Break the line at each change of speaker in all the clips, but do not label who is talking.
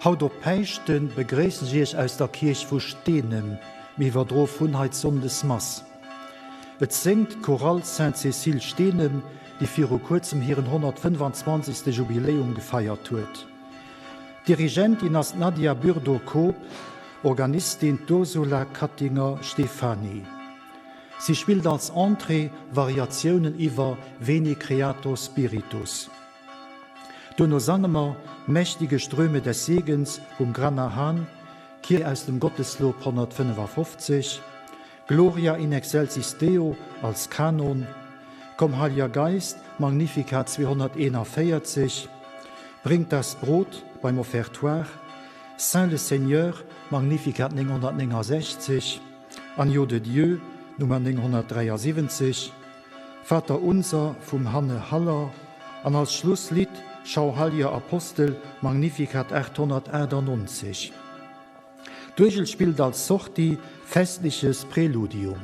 Haut op Pächten begräßen sie ich aus der Kirch vu Stenem, miwer dro Funheit sondes Mass. Et singt Choral Saint-Cécile Stenem, die vir kurzem hireieren 125. Jubiläum gefeiert huet. Dirigentin as Nadia Burdo-Koop, Organistin Ursula Kattinger Stefani. Sie spielt als Entree Variationen iwwer Veni Creator Spiritus. Donno sangemer mächtige Ströme des Segens Granahan, Kirche aus dem Gotteslob 155, Gloria in excelsis Deo als Kanon, Komm Heiliger Geist, Magnificat 241, Bringt das Brot beim Offertoire, Saint le Seigneur, Magnificat 969, Agneau de Dieu, Nummer 973, Vater Unser vom Hanne Haller, an als Schlusslied Schau Heiliger Apostel, Magnificat 891. Durchel spielt als Sorti festliches Präludium.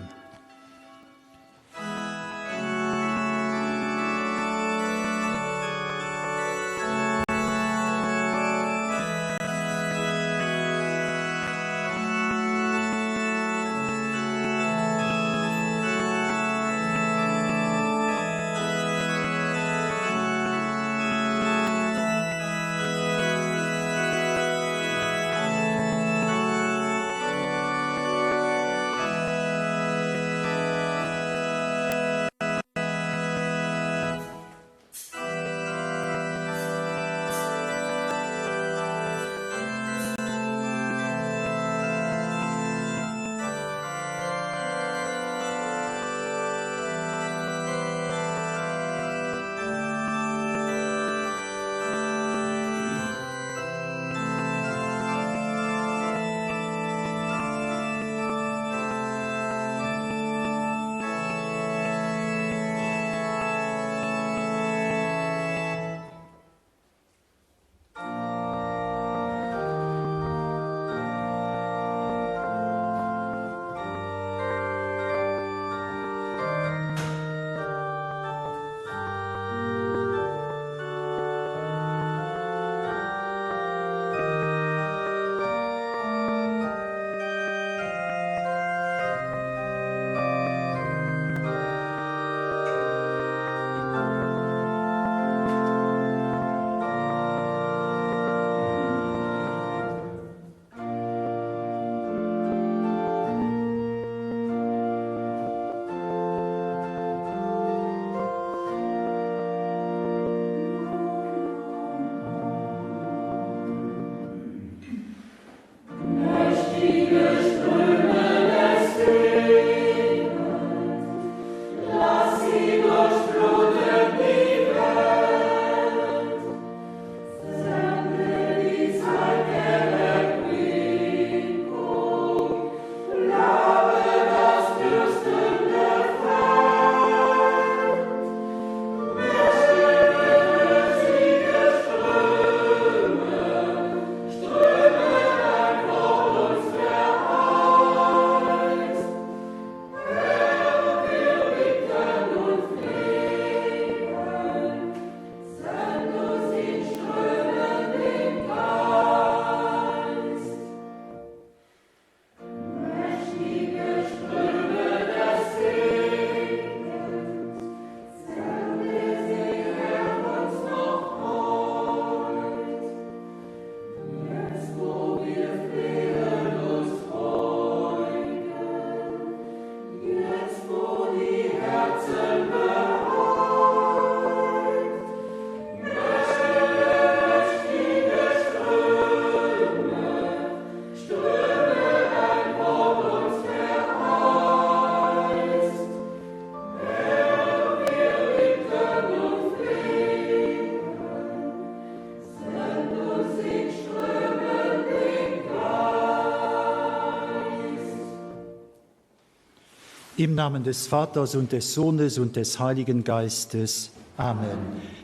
Im Namen des Vaters und des Sohnes und des Heiligen Geistes. Amen.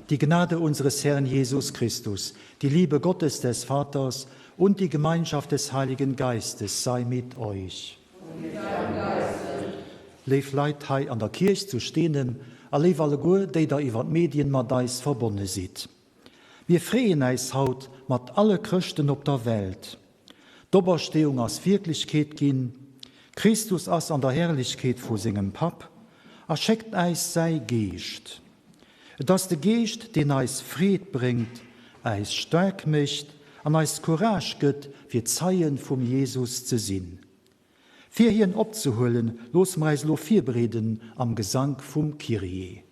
Die Gnade unseres Herrn Jesus Christus, die Liebe Gottes des Vaters und die Gemeinschaft des Heiligen Geistes sei mit euch. Leif Leid hei an der Kirche zu stehen, leif alle Gur, die da iwwer Medien mat deis verbunden sind. Wir freuen uns haut mat alle Christen op der Welt. D'Oberstehung as Wirklichkeit ginn, Christus ass an der Herrlichkeit vu singem Pap, schickt eis sei Geest. Dass de Geest, den eis Fried bringt, eis stark mischt, an eis Courage gëtt, fir Zeien vum Jesus ze sinn. Fir hien opzuhullen, los meis lo 4 Breden am Gesang vum Kyrie.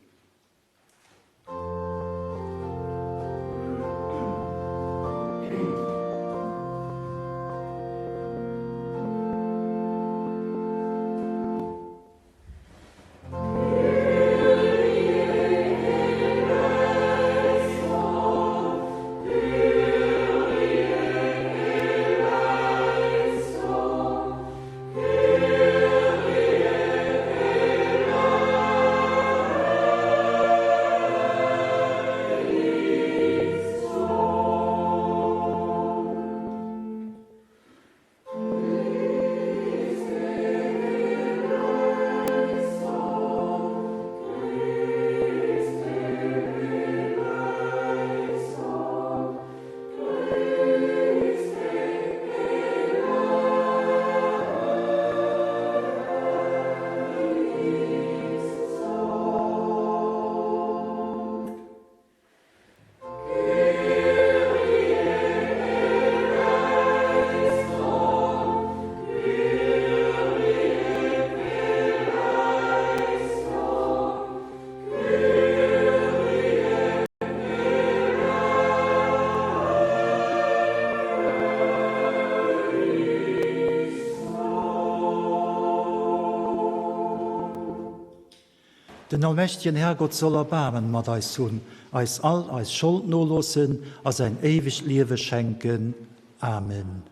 Den allmächtigen Herrgott soll erbarmen mat eis hunn, eis all eis Schuld nolossen, as ein ewig Liewe schenken. Amen.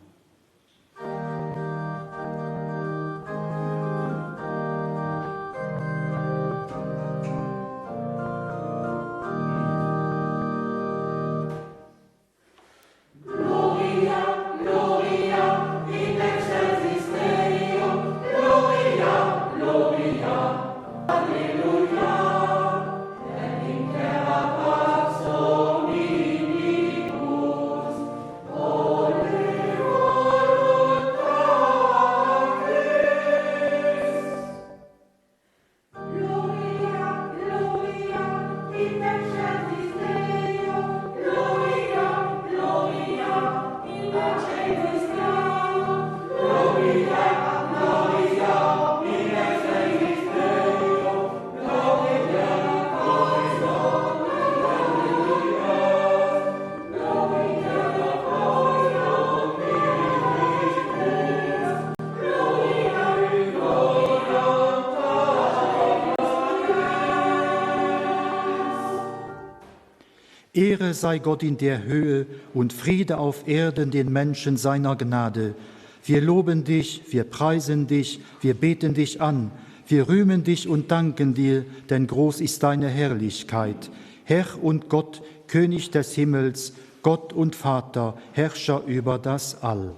Ehre sei Gott in der Höhe und Friede auf Erden den Menschen seiner Gnade. Wir loben dich, wir preisen dich, wir beten dich an, wir rühmen dich und danken dir, denn groß ist deine Herrlichkeit. Herr und Gott, König des Himmels, Gott und Vater, Herrscher über das All.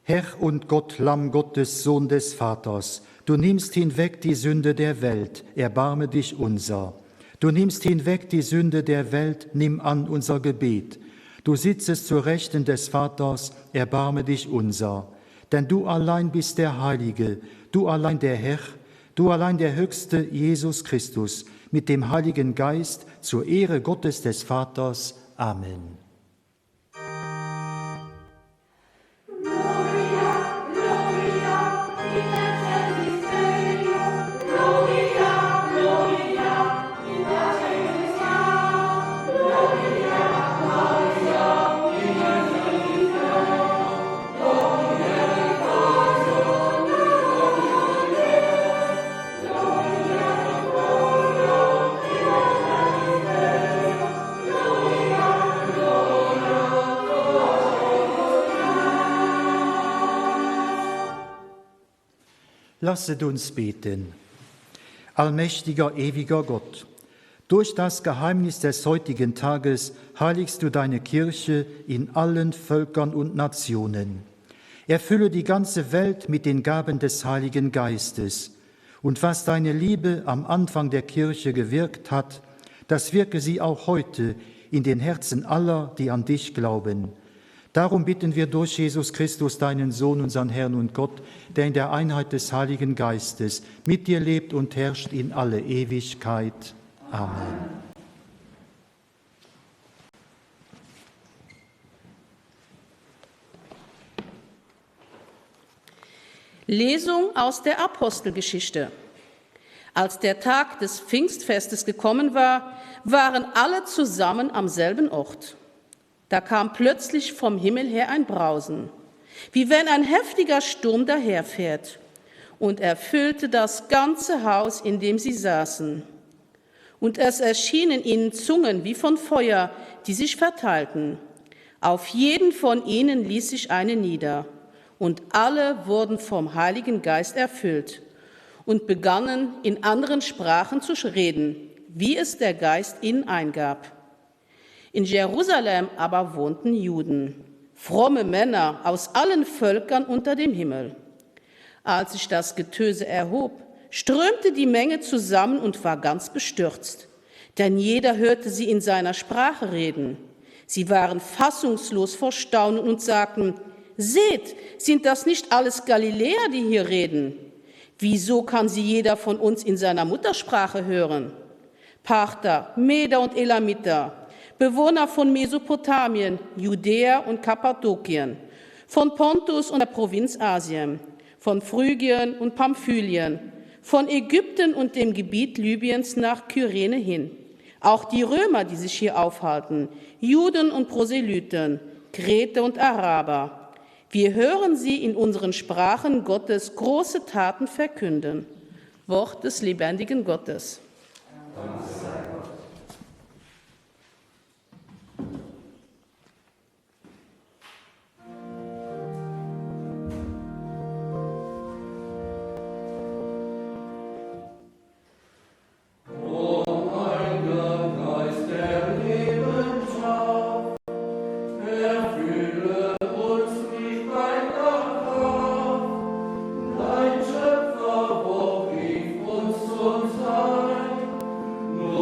Herr und Gott, Lamm Gottes, Sohn des Vaters, du nimmst hinweg die Sünde der Welt, erbarme dich unser. Du nimmst hinweg die Sünde der Welt, nimm an unser Gebet. Du sitzest zur Rechten des Vaters, erbarme dich unser. Denn du allein bist der Heilige, du allein der Herr, du allein der Höchste, Jesus Christus, mit dem Heiligen Geist, zur Ehre Gottes des Vaters. Amen.
Gloria,
Lasset uns beten. Allmächtiger, ewiger Gott, durch das Geheimnis des heutigen Tages heiligst du deine Kirche in allen Völkern und Nationen. Erfülle die ganze Welt mit den Gaben des Heiligen Geistes. Und was deine Liebe am Anfang der Kirche gewirkt hat, das wirke sie auch heute in den Herzen aller, die an dich glauben. Darum bitten wir durch Jesus Christus, deinen Sohn, unseren Herrn und Gott, der in der Einheit des Heiligen Geistes mit dir lebt und herrscht in alle Ewigkeit. Amen.
Lesung aus der Apostelgeschichte. Als der Tag des Pfingstfestes gekommen war, waren alle zusammen am selben Ort. Da kam plötzlich vom Himmel her ein Brausen, wie wenn ein heftiger Sturm daherfährt, und erfüllte das ganze Haus, in dem sie saßen. Und es erschienen ihnen Zungen wie von Feuer, die sich verteilten. Auf jeden von ihnen ließ sich eine nieder, und alle wurden vom Heiligen Geist erfüllt und begannen in anderen Sprachen zu reden, wie es der Geist ihnen eingab. In Jerusalem aber wohnten Juden, fromme Männer aus allen Völkern unter dem Himmel. Als sich das Getöse erhob, strömte die Menge zusammen und war ganz bestürzt, denn jeder hörte sie in seiner Sprache reden. Sie waren fassungslos vor Staunen und sagten: Seht, sind das nicht alles Galiläer, die hier reden? Wieso kann sie jeder von uns in seiner Muttersprache hören? Parther, Meder und Elamiter, Bewohner von Mesopotamien, Judäa und Kappadokien, von Pontus und der Provinz Asien, von Phrygien und Pamphylien, von Ägypten und dem Gebiet Libyens nach Kyrene hin. Auch die Römer, die sich hier aufhalten, Juden und Proselyten, Kreter und Araber. Wir hören sie in unseren Sprachen Gottes große Taten verkünden. Wort des lebendigen Gottes.
Nur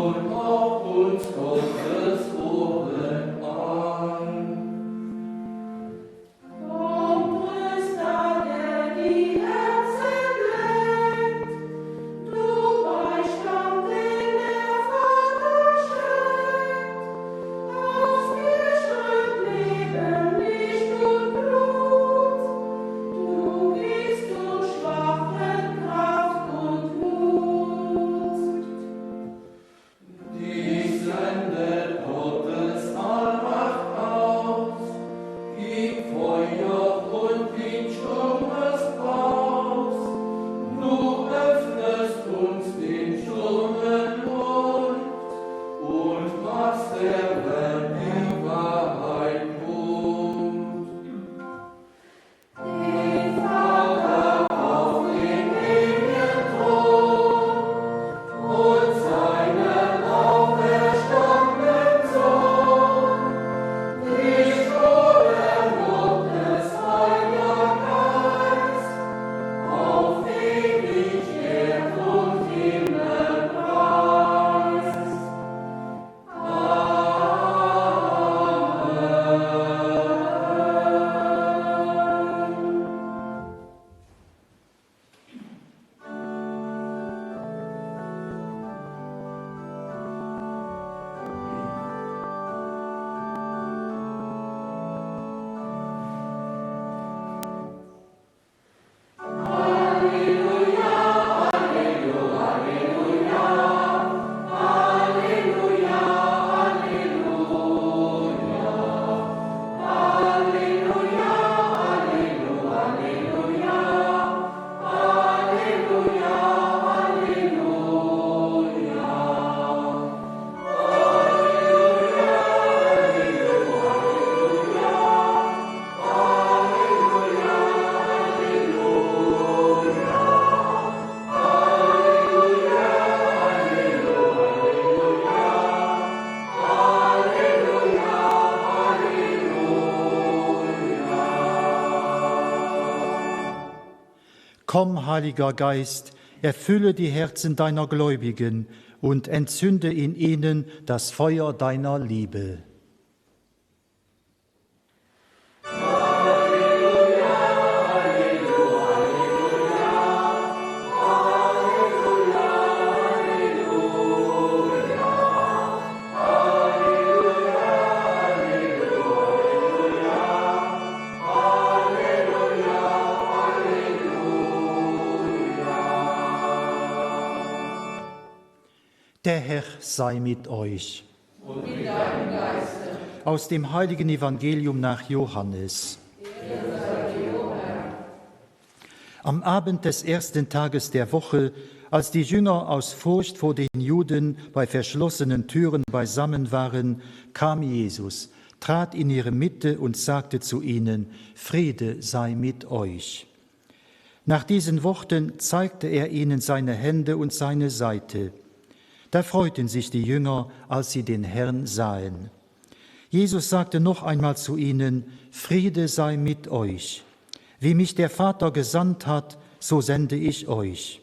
Komm, Heiliger Geist, erfülle die Herzen deiner Gläubigen und entzünde in ihnen das Feuer deiner Liebe. Der Herr sei mit euch.
Und mit deinem Geiste.
Aus dem heiligen Evangelium nach Johannes. Am Abend des ersten Tages der Woche, als die Jünger aus Furcht vor den Juden bei verschlossenen Türen beisammen waren, kam Jesus, trat in ihre Mitte und sagte zu ihnen: Friede sei mit euch. Nach diesen Worten zeigte er ihnen seine Hände und seine Seite. Da freuten sich die Jünger, als sie den Herrn sahen. Jesus sagte noch einmal zu ihnen: Friede sei mit euch. Wie mich der Vater gesandt hat, so sende ich euch.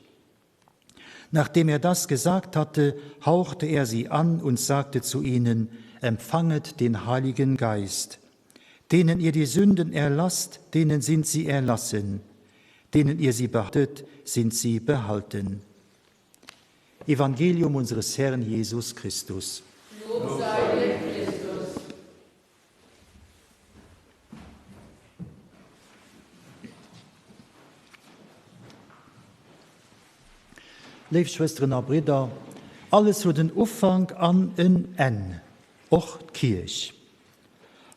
Nachdem er das gesagt hatte, hauchte er sie an und sagte zu ihnen: Empfanget den Heiligen Geist. Denen ihr die Sünden erlasst, denen sind sie erlassen. Denen ihr sie behaltet, sind sie behalten. Evangelium unseres Herrn Jesus Christus.
Lob sei dir, Christus.
Liebe Schwestern und Brüder, alles hat den Anfang an ein Ende, auch die Kirche.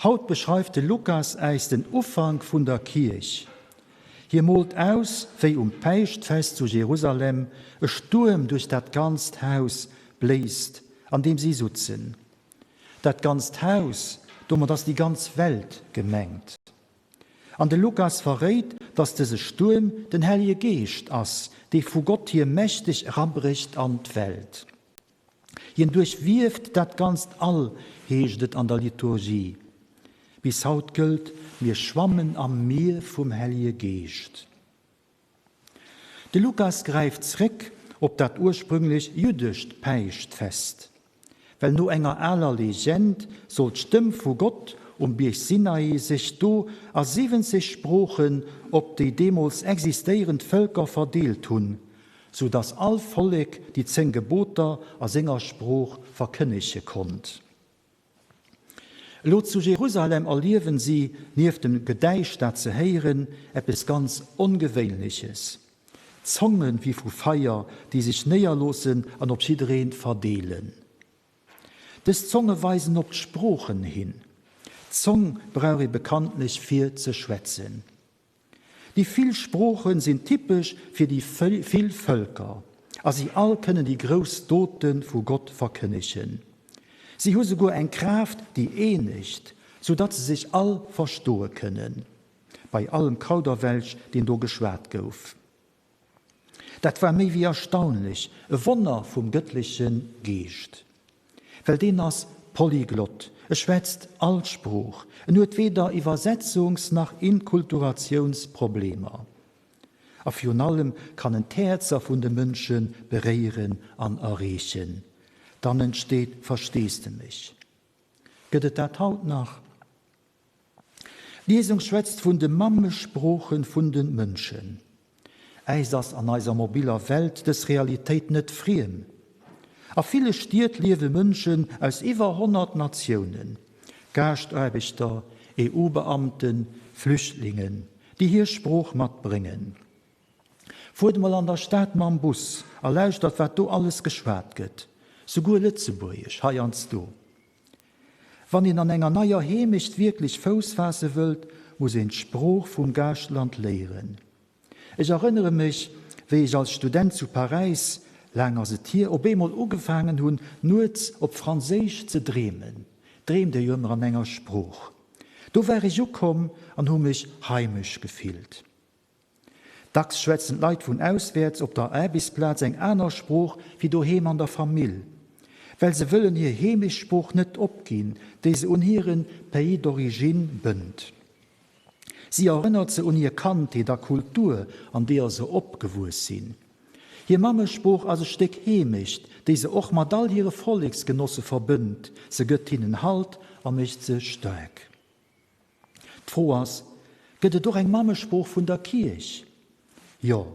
Heute beschreibt Lukas erst den Anfang von der Kirche. Hier malt aus, wie Peichtfest zu Jerusalem ein Sturm durch das ganze Haus bläst, an dem sie sitzen. Das ganze Haus, dummer das die ganze Welt gemengt. An der Lukas verrät, dass dieser Sturm den Heilige Geist ist, der von Gott hier mächtig ranbricht an die Welt. Hier durchwirft das ganze All, heißt es an der Liturgie. Bis heute gilt, wir schwammen am Meer vom Heiligen Geist. Der Lukas greift zurück auf das ursprünglich jüdische Peichtfest. Weil nur enger aller Legende soll die Stimme von Gott Berg Sinai sich do a 70 Sprachen ob die demals existierenden Völker verdeelt hun, so dass all Volk die 10 Gebote a senger Spruch verkündigen konnt. Lo zu Jerusalem erleben sie, neben dem Gedeih dat ze heieren, etwas ganz Ungewöhnliches. Zungen wie vu Feier, die sich näherlosen an ob Schiedreen verdeelen. Des Zunge weisen ob Sprachen hin. Zung brauche bekanntlich viel zu schwätzen. Die Vielsprachen sind typisch für die viel Völker. Also sie all können die Großdoten vor Gott verkündigen. Sie haben sogar eine Kraft, die nicht, sodass sie sich all verstehen können. Bei allem Kauderwelsch, den du geschwärzt gouf. Das war mir wie erstaunlich, ein Wunder vom göttlichen Geist. Weil den als Polyglott, schwätzt all Spruch, nur weder Übersetzungs- noch Inkulturationsprobleme. Auf allem kann ein Terzer von den Menschen berehren an erreichen. Dann entsteht, verstehst du mich. Geht das haut nach? Lesung schwätzt von den Mammesprochen von den Menschen. Eis das an einer mobiler Welt des Realität nicht friem. Auf viele Stiert leben Menschen aus über 100 Nationen, Gastarbeiter, EU-Beamten, Flüchtlingen, die hier Spruch mitbringen. Fuhrt mal an der Stadt mit dem Bus, erleichtert, was du alles geschwärzt wird. Sogar Lützeburg, heierst du. Wenn ihr an einer neuer Heimicht wirklich Fuß fassen wollt, muss ihr den Spruch vom Gastland lehren. Ich erinnere mich, wie ich als Student zu Paris langer se hier ob einmal angefangen hun, nur op Französisch zu dreamen. Dreamte ich immer an enger Spruch. Da war ich gekommen und habe mich heimisch gefühlt. Dacks schwätzen Leute von auswärts op der Arbeitsplatz eng einer Spruch wie daheim an der Familie. Weil sie wollen ihr Heimischspruch nicht abgehen, den sie an ihren Pays d'origine bünd. Sie erinnert se an ihr Kante der Kultur, an der se opgewus sinn. Hier Mammespruch as Steck hemicht, die se och mat all ihre Volksgenosse verbünnt, se gëtt ihnen Halt am mich se stark. Troas gëtt doch eng Mammespruch vun der Kirch. Ja,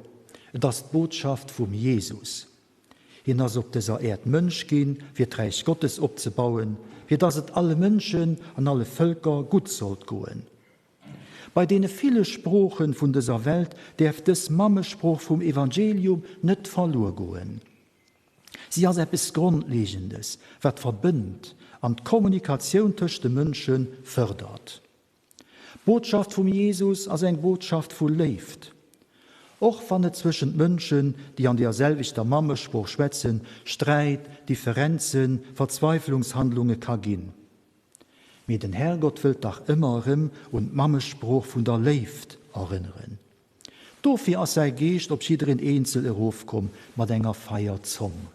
das Botschaft vum Jesus. Hin ass op dieser Erd Mënsch gin, fir d'Reich Gottes opzebauen, fir dats et alle Mënschen an alle Völker gut sollt goen. Bei dene viele Sprochen vun dieser Welt derft des Mammespruch vom Evangelium net verlor goen. Sie as etwas Grundlegendes, wat verbindt an Kommunikation zwischen den Menschen fördert. Botschaft vom Jesus als eng Botschaft vu leeft. Och wann es zwischen Menschen, die an derselbichter Mammespruch schwätzen, Streit, Differenzen, Verzweiflungshandlungen kann gehen. Mit den Herrgott will doch immer und Mammespruch von der Leeft erinnern. Dofir as sei Geest ob schiederen Einzel erofkom, mat enger Feier zong.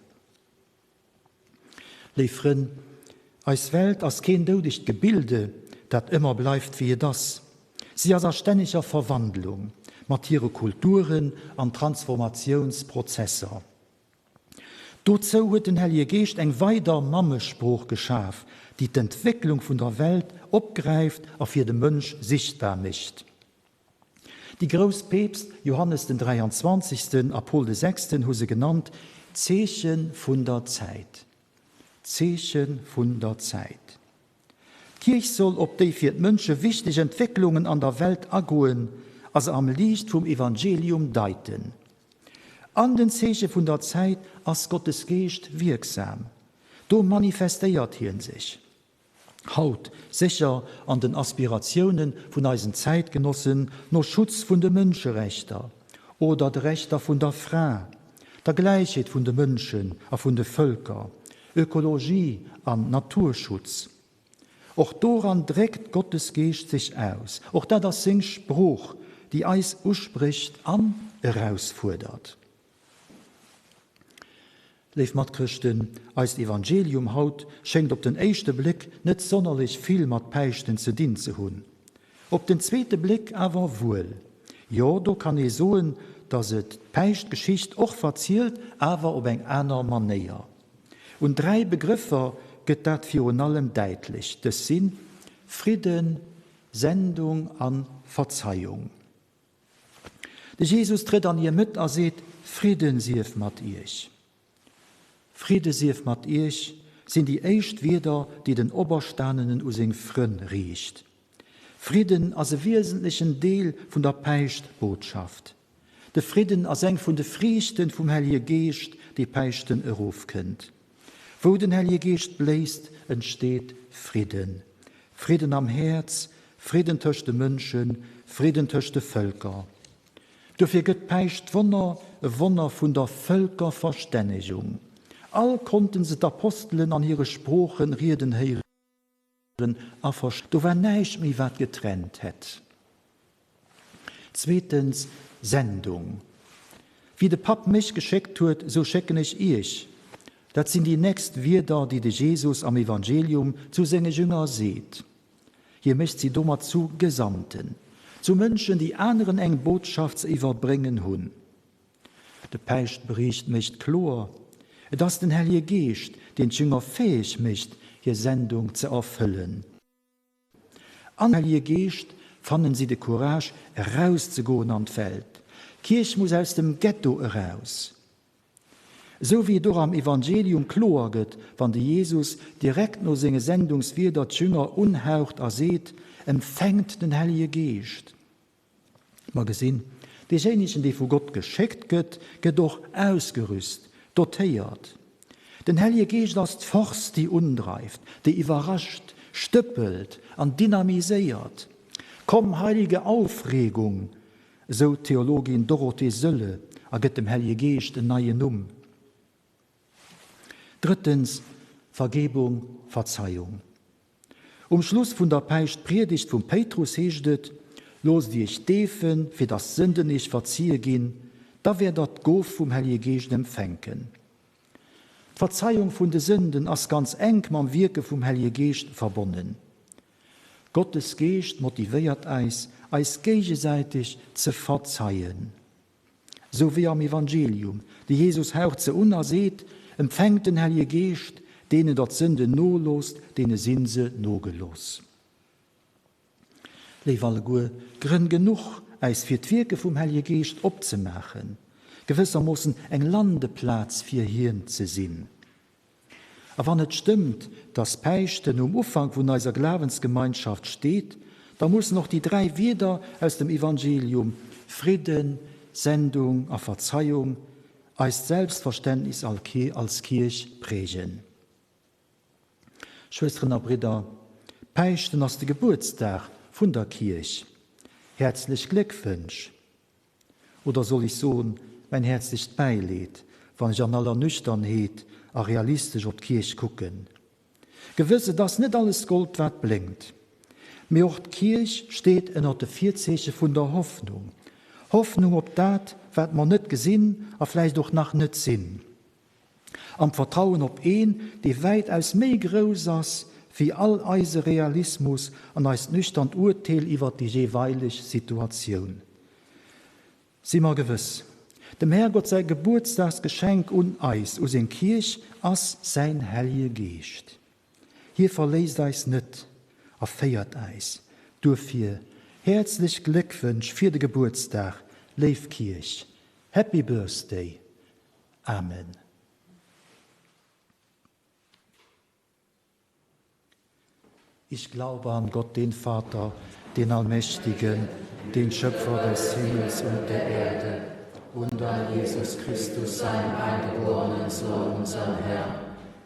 Leifren, als Welt als kein deudicht Gebilde, dat immer bleibt wie das. Sie as a ständiger Verwandlung, mat ihre Kulturen an Transformationsprozesse. Dozo huet den Heilige Geest eng weider Mammespruch geschaf, die d'Entwicklung vun der Welt opgreift a fir de Mënsch sichtbar mischt. Die Großpäpst Johannes den 23. Apol de 6. huse genannt Zeichen vun der Zeit. Zeichen vun der Zeit. Kirch soll op déi fir d'Mënsche wichtige Entwicklungen an der Welt agoen, as am Licht vom Evangelium deiten. An den Zeichen vun der Zeit as Gottes Geest wirksam. Do manifestiert hien sich. Haut sicher an den Aspirationen vun eisen Zeitgenossen no Schutz vun de Mënscherechter oder de Rechter vun der Frau, der Gleichheit vun de Mënschen a vun de Völker, Ökologie an Naturschutz. Och doran dreckt Gottes Geest sich aus, och da das sing Spruch, die eis uspricht, an herausfordert. Leif mat Christen als Evangelium haut schenkt op den echte Blick net sonderlich viel mat Peichten ze dien ze hunn. Op den zweite Blick awer wohl. Ja, do kann e soen, dass et Peichtgeschicht och verzielt, awer op eng aner Manier. Und 3 Begriffe gëtt dat fir allem deitlich. Das sind Frieden, Sendung an Verzeihung. De Jesus tritt an ihr mit, seht, Frieden sief mat ich. Friede sief mat ich sind die echt Weder, die den Obersternenen us eng Frönn riecht. Frieden as e wesentlichen Deel vun der Peichtbotschaft. De Frieden as eng vun de Friechten vum Heilige Geest, die Peichten erruf kennt. Wo den Heilige Geest bläst, entsteht Frieden. Frieden am Herz, Frieden töchte Menschen, Frieden töchte Völker. Dafür gëtt Peicht Wunder vun der Völkerverständigung. All konnten se d'Apostelen an ihre Sprochen reden heieren, do war neich mi wat getrennt het. Zweitens, Sendung. Wie de Pap mich geschickt huet, so schicken ich. Dat sind die nächst Wider, die de Jesus am Evangelium zu seine Jünger seht. Hier mischt sie dummer zu Gesandten, zu Menschen, die anderen eng Botschafts überbringen hun. De Peicht bericht mich chlor, dass den Heilige Geest den Jünger fähig mischt, hier Sendung zu erfüllen. An Heilige Geest fanden sie de Courage, herauszugehen an Feld. Kirch muss aus dem Ghetto heraus. So wie doch am Evangelium klar geht, wann de Jesus direkt nur seine Sendungswider Jünger unhaucht erseht, empfängt den Heilige Geest. Mal gesehen, diejenigen, die von Gott geschickt gött, geht doch ausgerüstet, dotiert. Den Heilige Geest lasst Force, die undreift, die überrascht, stüppelt und dynamisiert. Komm, heilige Aufregung, so Theologin Dorothee Sölle, gibt dem Heilige Geest einen neuen Numm. Drittens, Vergebung, Verzeihung. Schluss von der Peichtpredigt von Petrus heeschtet, los die ich defen, für das Sünden ich verziehe gehen, da wer dat Gof vom Heilige Geest empfänken. Verzeihung von de Sünden as ganz eng mam Wirke vom Heilige Geest verbunden. Gottes Geest motiviert eis, als gegenseitig zu verzeihen. So wie am Evangelium, die Jesus Herze unerseht, empfängt den Heilige Geist, denen dort Sünde nolos, denen sind sie nogelos. Levalgur, grün genug, als für die Wirke vom Heiligen Geist abzumachen, gewissermaßen ein Landeplatz für Hirn zu sein. Aber wenn es stimmt, dass Peichten am Anfang von unserer Glaubensgemeinschaft steht, dann muss noch die 3 Wörter aus dem Evangelium Frieden, Sendung und Verzeihung als Selbstverständnis als Kirche prägen. Schwestern und Brüder, Peichten ist der Geburtstag von der Kirche. Herzlich Glückwunsch. Oder soll ich sagen, mein herzliches Beileid, wenn ich an aller Nüchternheit und realistisch auf die Kirche gucken. Gewisse, dass nicht alles Gold wert blinkt. Mir auch die Kirche steht in der Vierzeichen von der Hoffnung. Hoffnung auf das, was man nicht gesehen, aber vielleicht auch nach nicht sehen. Am Vertrauen auf ihn, der weitaus mehr groß ist, wie all unser Realismus und als nüchtern Urteil über die jeweilige Situation. Sind wir gewiss, dem Herrgott sein Geburtstagsgeschenk und Eis aus in Kirche als sein Heiliger Geist. Hier verlässt eis nicht, er feiert eis. Dafür herzlich Glückwunsch für den Geburtstag, Leif Kirch. Happy Birthday. Amen. Ich glaube an Gott, den Vater, den Allmächtigen, den Schöpfer des Himmels und der Erde, und an Jesus Christus, seinen eingeborenen Sohn, unseren Herrn,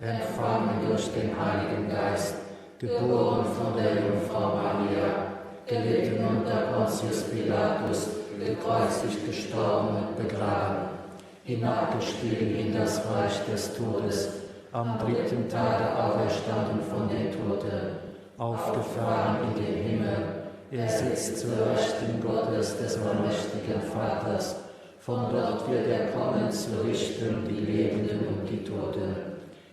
empfangen durch den Heiligen Geist, geboren von der Jungfrau Maria, gelitten unter Pontius Pilatus, gekreuzigt, gestorben und begraben, hinabgestiegen in das Reich des Todes, am 3. Tage auferstanden von den Toten, aufgefahren in den Himmel, er sitzt zur Rechten Gottes des allmächtigen Vaters, von dort wird er kommen zu richten die Lebenden und die Toten.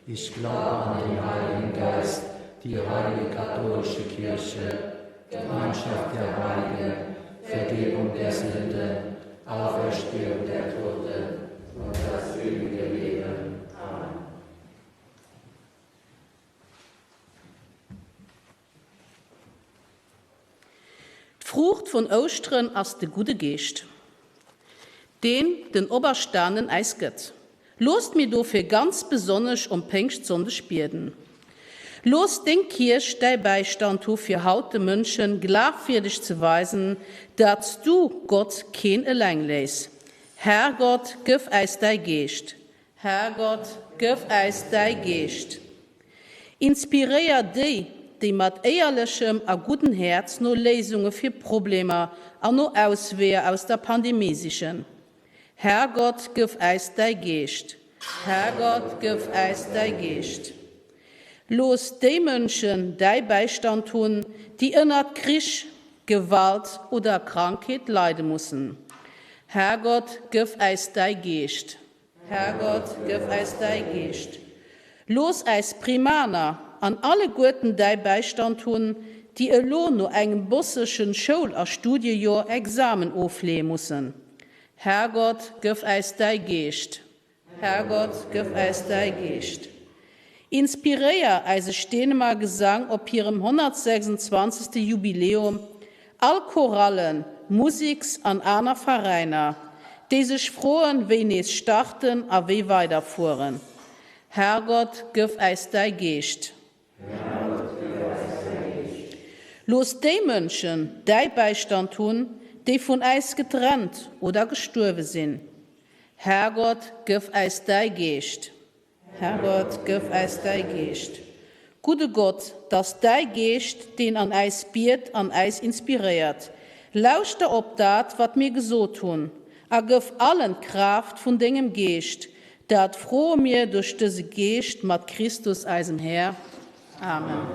Ich glaube an den Heiligen Geist, die heilige katholische Kirche, Gemeinschaft der Heiligen, Vergebung der Sünden, Auferstehung der Toten und das ewige Leben. Amen.
Die Frucht von Ostern ist der gute Geist, den Obersternen eisget. Lost mir dafür ganz besonders Pfingstsonntag spielen. Los den Kirch dei Beistand für haute Menschen glaubwürdig zu weisen, dass du Gott kein allein lässt. Herrgott, gib eis dei Geist. Herrgott, gib eis dei Geist. Inspirier die mit ehrlichem a guten Herz nur Lösungen für Probleme und nur Auswehr aus der Pandemie sichern. Herrgott, gib eis dei Geist. Herrgott, gib eis dei Geist. Los die Menschen dei Beistand tun, die in Krieg, Gewalt oder Krankheit leiden müssen. Herrgott, gib eis dei Geist. Herrgott, gib eis dei Geist. Los eis Primaner an alle Guten dei Beistand tun, die alone nur einem bussischen Schul- und Studienjahr Examen auflegen müssen. Herrgott, gib eis dei Geist. Herrgott, gib eis dei Geist. Inspirier eise Stenemer Gesang op ihrem 126. Jubiläum all Chorallen, Musiks an einer Vereiner, die sich frohen, wie es starten, a wie weiterfuhren. Herrgott, gib eis dei Geist. Los die Menschen, die Beistand tun, die von eis getrennt oder gestorben sind. Herrgott, gib eis dei Geist. Herrgott, gib eis dei Geist. Gute Gott, dass dei Geist, den an eis biert, an eis inspiriert, lauschte ob dat, wat mir so tun, a gib allen Kraft von dengem Geist, dat froh mir durch diese Geist mit Christus eisem Herr. Amen.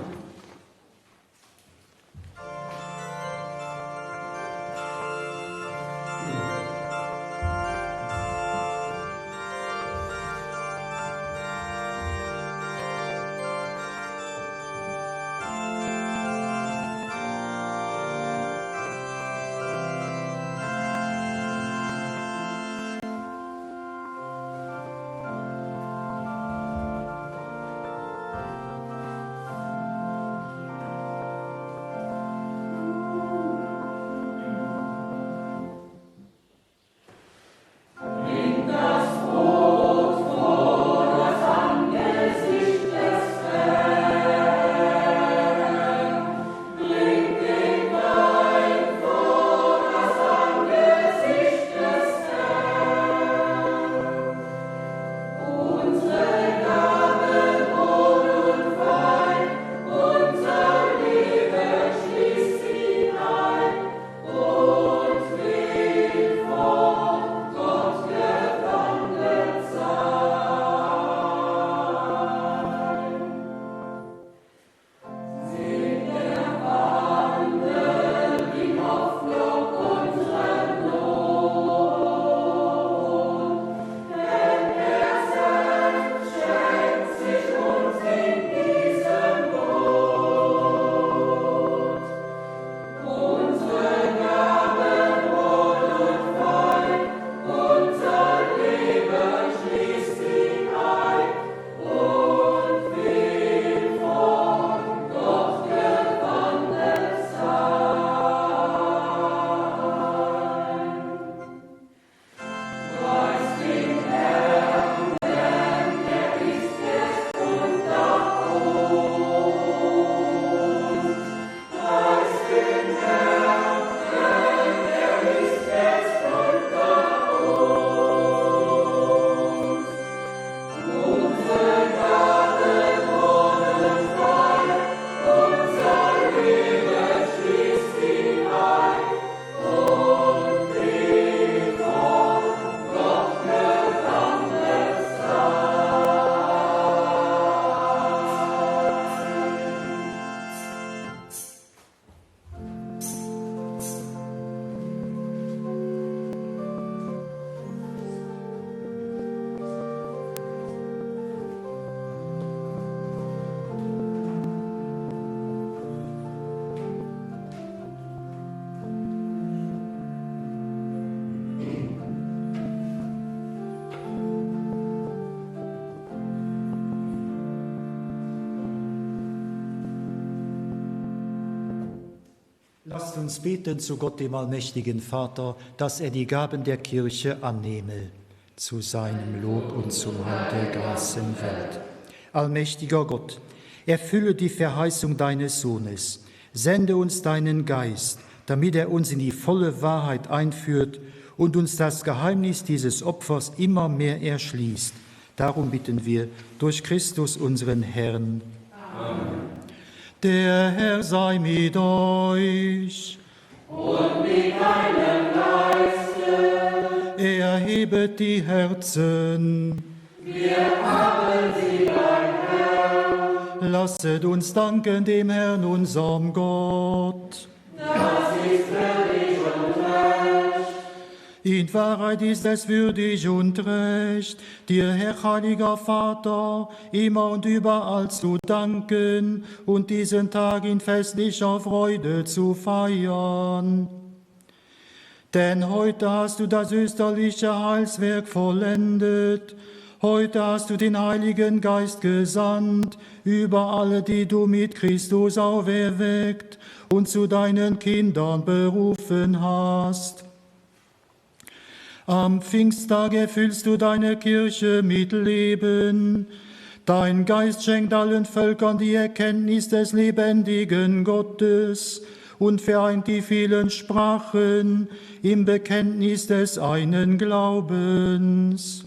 Lasst uns beten zu Gott, dem allmächtigen Vater, dass er die Gaben der Kirche annehme, zu seinem Lob und zum Heil der ganzen Welt. Allmächtiger Gott, erfülle die Verheißung deines Sohnes, sende uns deinen Geist, damit er uns in die volle Wahrheit einführt und uns das Geheimnis dieses Opfers immer mehr erschließt. Darum bitten wir durch Christus unseren Herrn. Amen. Der Herr sei mit euch.
Und mit deinem Geiste.
Erhebet die Herzen.
Wir haben sie beim Herrn.
Lasset uns danken dem Herrn, unserem Gott.
Das ist würdig und recht.
In Wahrheit ist es würdig und recht, dir, Herr heiliger Vater, immer und überall zu danken und diesen Tag in festlicher Freude zu feiern. Denn heute hast du das österliche Heilswerk vollendet, heute hast du den Heiligen Geist gesandt über alle, die du mit Christus auferweckt und zu deinen Kindern berufen hast. Am Pfingsttag erfüllst du deine Kirche mit Leben. Dein Geist schenkt allen Völkern die Erkenntnis des lebendigen Gottes und vereint die vielen Sprachen im Bekenntnis des einen Glaubens.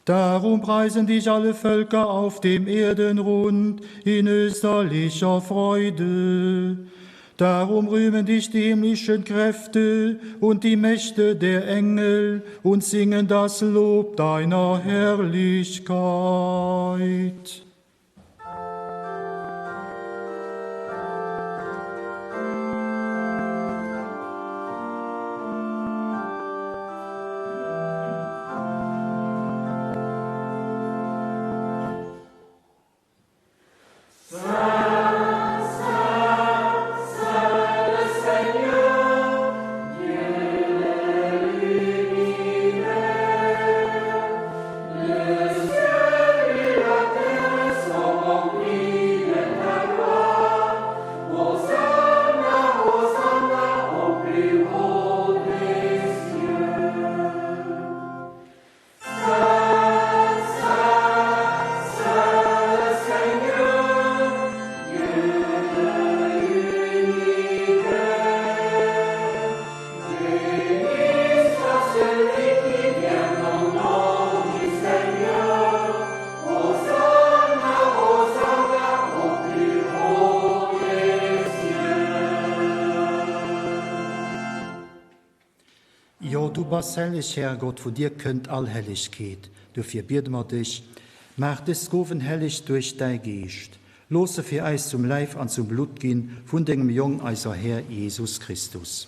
Darum preisen dich alle Völker auf dem Erdenrund in österlicher Freude. Darum rühmen dich die himmlischen Kräfte und die Mächte der Engel und singen das Lob deiner Herrlichkeit. Hellig, Herr Gott, von dir könnt all Helligkeit. Dafür bitten wir dich, mach des Goven hellig durch dein Geist. Lose für eis zum Leib und zum Blut gehen von dem Jungen, unser Herr Jesus Christus.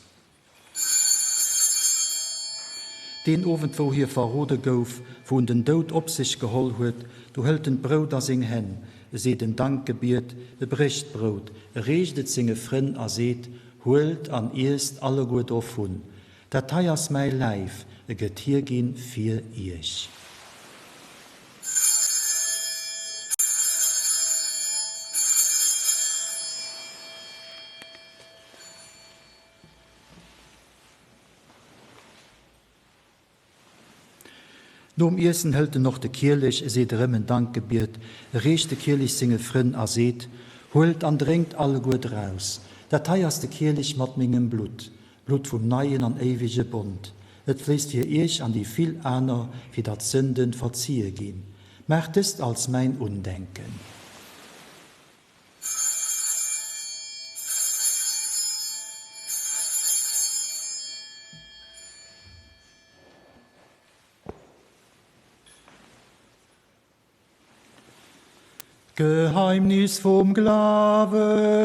Den Abend, wo hier verroden gouf, wo den Tod op sich geholt hat, du hält den Brot aus in Hen, seht den Dankgebiet, bricht Brot, regnet singe Fren, seht, holt an erst alle gut davon. Dat teiers mei Leif, get hier gehen für ich. Nom ersten hält noch de Kirlich, seht remmen Dankgebiet, rechte Kirlich singe Frin, seht, holt an drängt alle gut raus. Dat teiers de Kirlich mat mingem Blut. Blut vom neuen an ewige Bund. Et fließt für ich an die viel Aner, wie dat Sünden verziehe gehen. Macht es als mein Undenken. Geheimnis vom Glauben.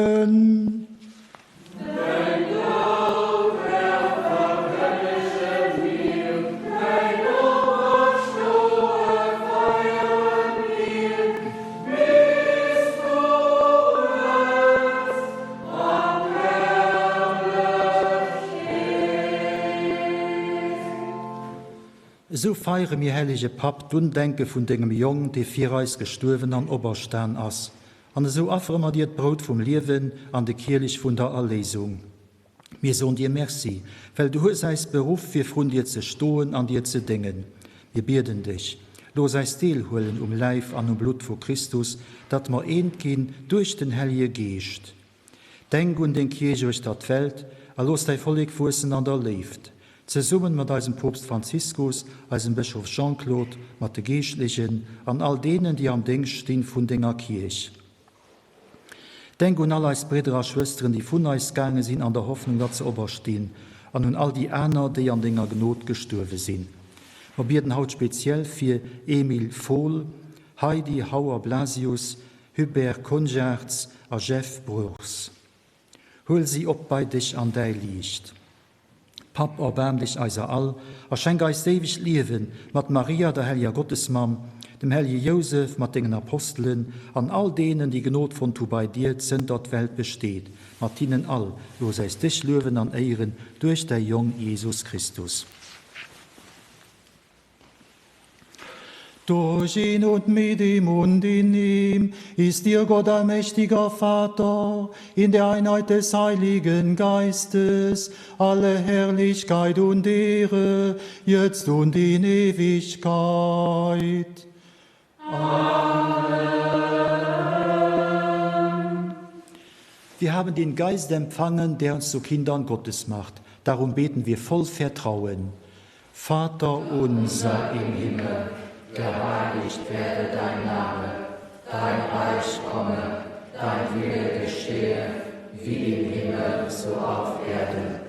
So feiere mir heilige Pap d'Undenke von dem Jungen, der für uns gestorben an Oberstern ass, an so affirmer dir Brot vom Leben an de Kirch von der Erlesung. Mir so dir merci, weil du seist Beruf für von dir zu stohen, an dir zu dingen. Wir beten dich, lo sei still holen Leib an Blut vor Christus, dat ma eend gehen durch den Heilige Geist. Denk und den Kirche durch dat Welt, los dei Volk Fussen an der lebt. Zusammen mit unserem Papst Franziskus, unserem Bischof Jean-Claude, mit den Geistlichen, an all denen, die am Denk stehen von der Kirche. Denk an alle Brüder und Schwestern, die von uns gegangen sind, an der Hoffnung, dass sie oberstehen, an all die anderen, die an der Not gestorben sind. Wir beten heute speziell für Emil Vohl, Heidi Hauer-Blasius, Hubert Kongertz und Jeff Bruchs. Hol sie ob bei dich an dein Licht. Pap, erbärmlich eiser all, schenk uns ewig Leben, mit Maria, der Heilige Gottesmam, dem Heilige Josef, mit den Aposteln, an all denen, die Genot von du bei dir sind, dort Welt besteht, mit ihnen all, wo seist dich löwen an Ehren, durch der Jung Jesus Christus.
Durch ihn und mit ihm und in ihm ist dir Gott allmächtiger Vater, in der Einheit des Heiligen Geistes, alle Herrlichkeit und Ehre, jetzt und in Ewigkeit.
Amen. Wir haben den Geist empfangen, der uns zu Kindern Gottes macht. Darum beten wir voll Vertrauen. Vater unser im Himmel,
geheiligt werde dein Name, dein Reich komme, dein Wille geschehe, wie im Himmel, so auf Erden.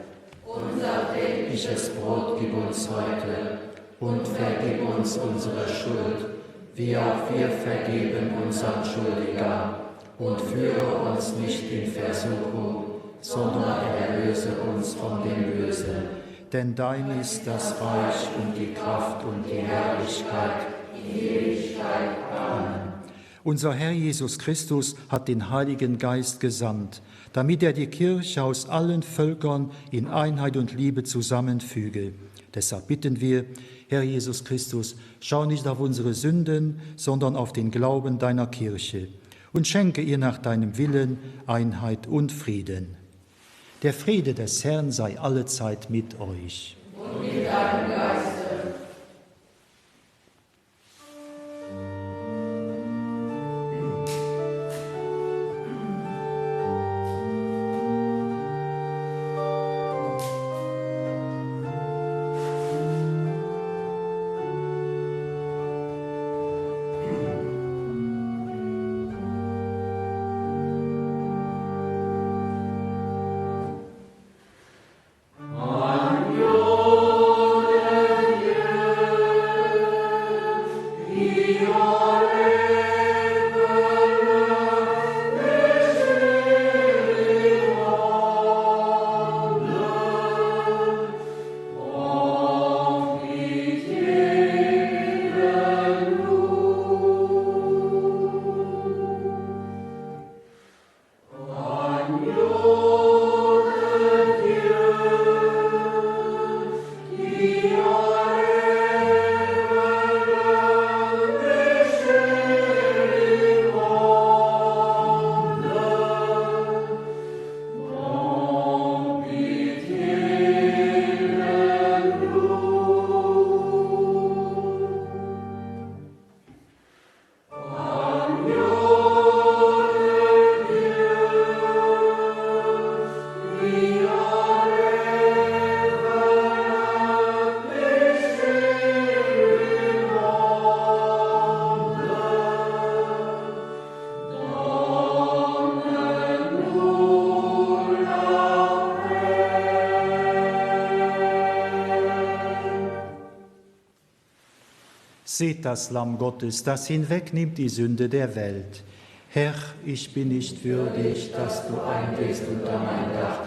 Unser tägliches Brot gib uns heute und vergib uns unsere Schuld, wie auch wir vergeben unseren Schuldigern. Und führe uns nicht in Versuchung, sondern erlöse uns von dem Bösen.
Denn dein ist das Reich und die Kraft und die Herrlichkeit in Ewigkeit. Amen. Unser Herr Jesus Christus hat den Heiligen Geist gesandt, damit er die Kirche aus allen Völkern in Einheit und Liebe zusammenfüge. Deshalb bitten wir, Herr Jesus Christus, schau nicht auf unsere Sünden, sondern auf den Glauben deiner Kirche und schenke ihr nach deinem Willen Einheit und Frieden. Der Friede des Herrn sei allezeit mit euch.
Und mit deinem Geiste.
Seht das Lamm Gottes, das hinwegnimmt die Sünde der Welt. Herr, ich bin nicht würdig,
dass du eingehst unter mein Dach,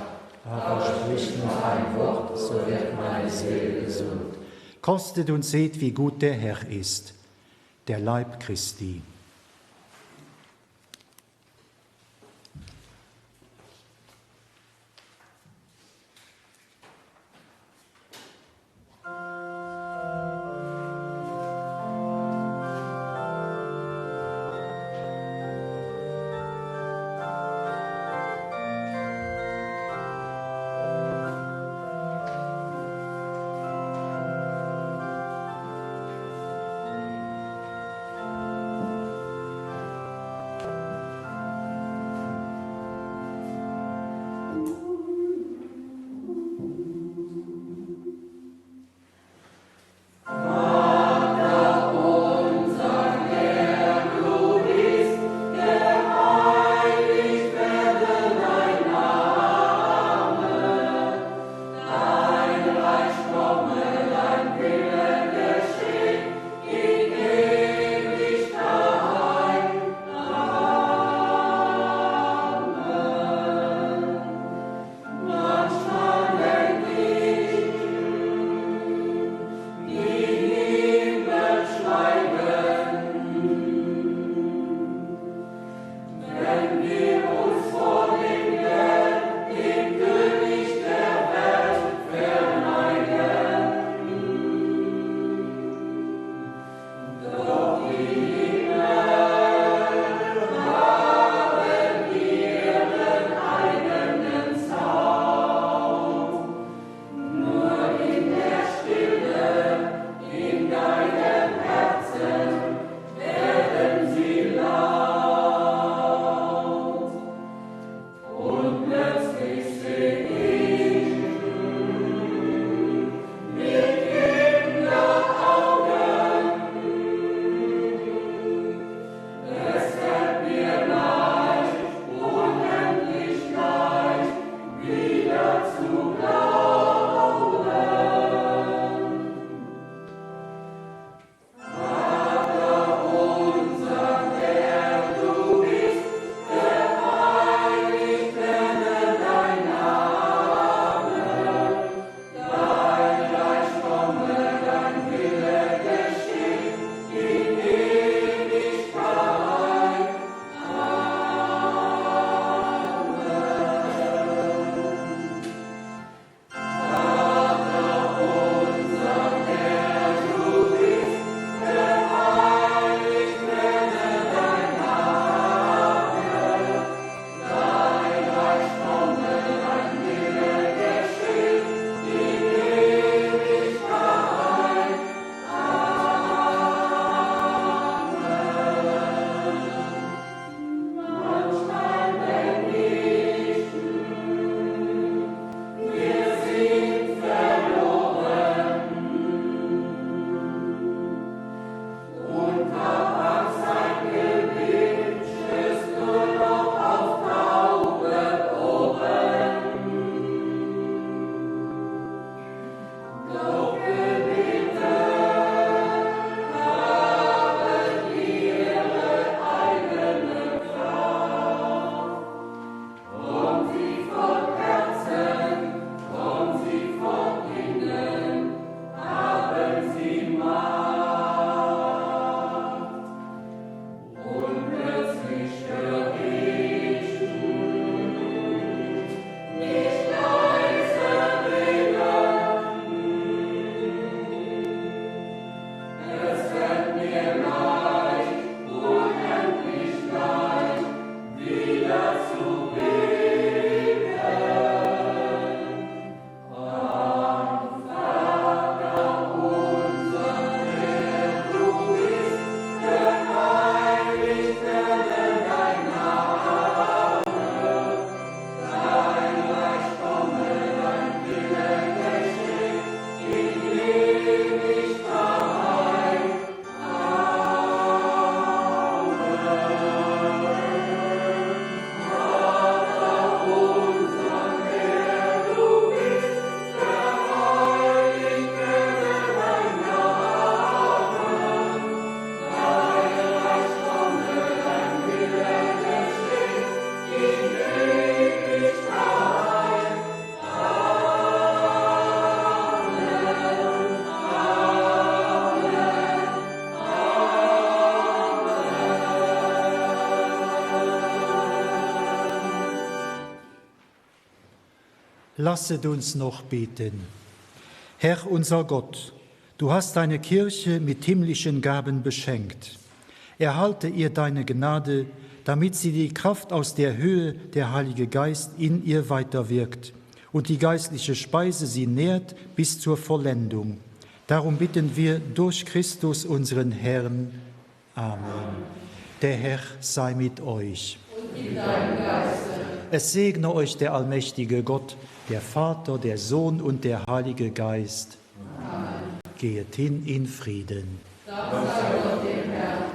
aber sprich nur ein Wort, so wird meine Seele gesund.
Kostet und seht, wie gut der Herr ist, der Leib Christi. Lasset uns noch beten. Herr unser Gott, du hast deine Kirche mit himmlischen Gaben beschenkt. Erhalte ihr deine Gnade, damit sie die Kraft aus der Höhe, der Heilige Geist, in ihr weiterwirkt und die geistliche Speise sie nährt bis zur Vollendung. Darum bitten wir durch Christus, unseren Herrn. Amen. Der Herr sei mit euch.
Und in deinem Geiste.
Es segne euch der allmächtige Gott, der Vater, der Sohn und der Heilige Geist.
Amen.
Geht hin in Frieden.
Dank sei Gott dem Herrn.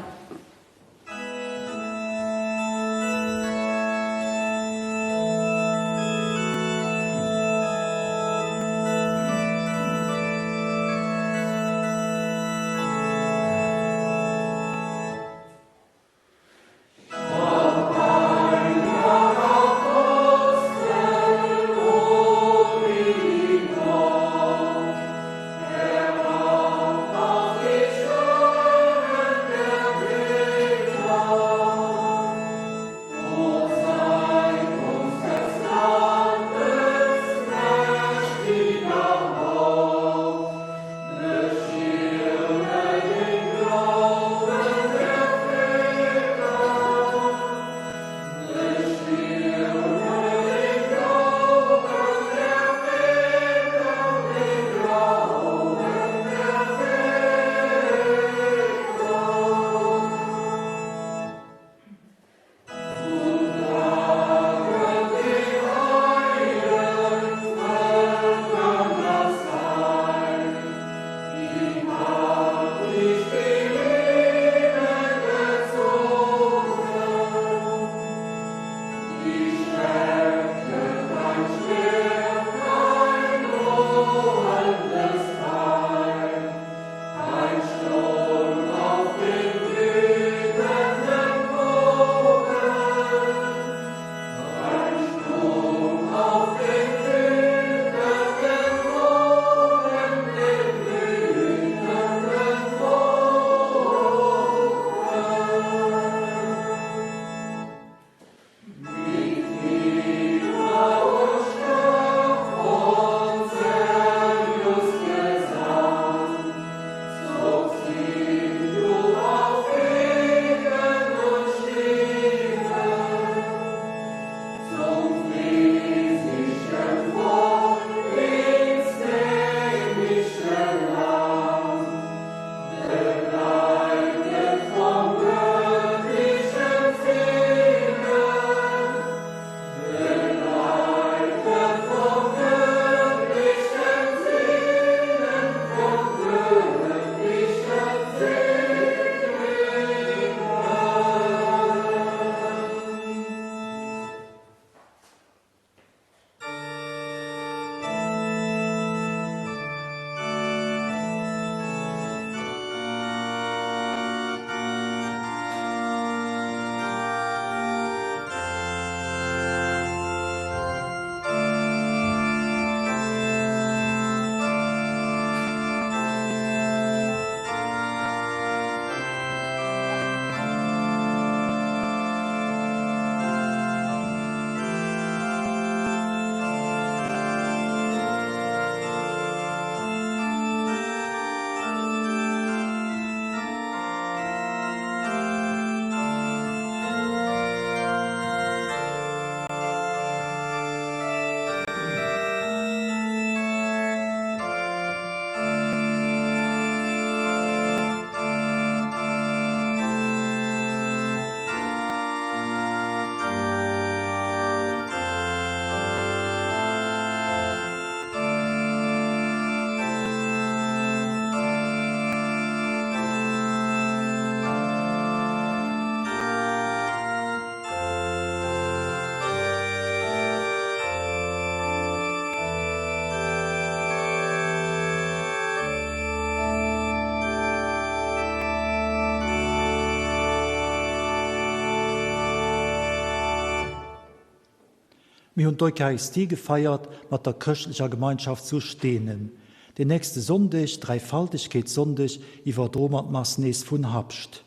Wir haben die Eucharistie gefeiert mit der christlichen Gemeinschaft zu Stehnem. Den nächsten Sonntag, Dreifaltigkeitssonntag, über Dromatmasnes von Habst.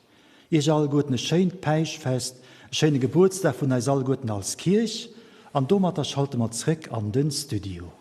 Ich all guten schönen Peischfest, schöne Geburtstag von uns all guten als Kirche, An Domater schalte mat zreck an den Studio.